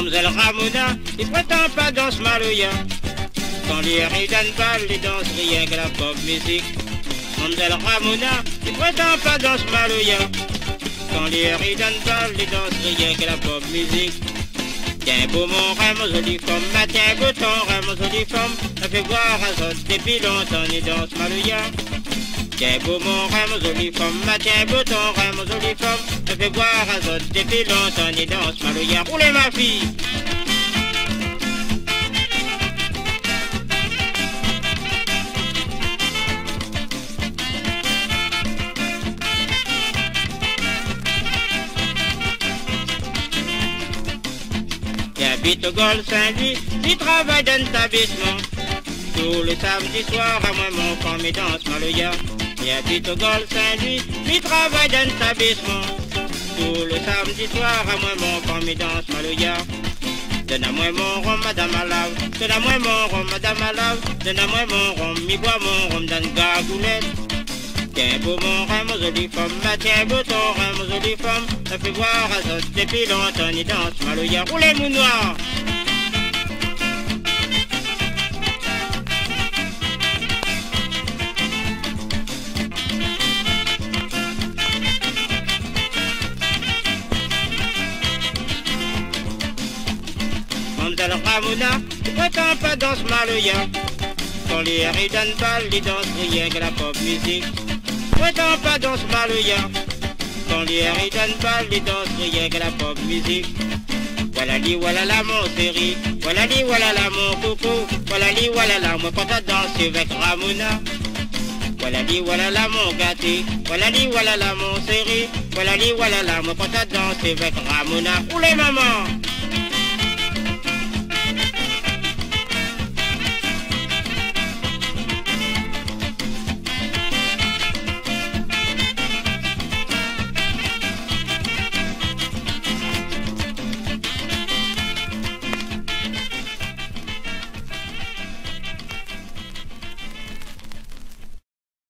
Mamzelle Ramona, il prétend pas dans ce maloya. Quand les rires d'un bal, il danse rien que la pop musique. Mamzelle Ramona, il prétend pas dans ce maloya. Quand les rires d'un bal, il danse rien que la pop musique. Tiens beau mon rêve, mon jolie femme, tiens beau ton rêve, mon jolie femme, ça fait voir un saute depuis longtemps, il danse maloya. Tiens beau mon rêve, mon jolie femme, tiens beau ton rêve, mon jolie femme, ça fait voir un saute depuis longtemps, il danse maloya. Roulez ma fille! Il habite au Golfe Saint-Louis, il travaille dans l'établissement. Tous les samedis soirs, à moi mon femme il danse maloya. Il habite au Golfe Saint-Louis, il travaille dans l'établissement. Tous les samedis soirs, à moi mon femme il danse maloya. Donne-moi mon rhum, madame Alav. Donne-moi mon rhum, madame Alav. Donne-moi mon rhum, mi bois mon rhum dans le gagoulette. Tiens beau mon rhum, mon jolie femme, tiens beau ton rhum, mon jolie femme, ça fait voir à ça depuis longtemps, il danse maloya. Roulez mon noir! Mamzelle Ramona, il prétend pas dans ce maloya. Quand les rires d'un bal, il danse rien que la pop musique. Prétend pas dans ce maloya. Quand les rires d'un bal, il danse rien que la pop musique. Voilà li, voilà la mon chéri. Voilà li, voilà la mon coco. Voilà li, voilà la moi quand t'as dansé avec Ramona. Voilà li, voilà la mon gâté. Voilà li, voilà la mon chéri. Voilà li, voilà la moi quand t'as dansé avec Ramona. Oulé maman!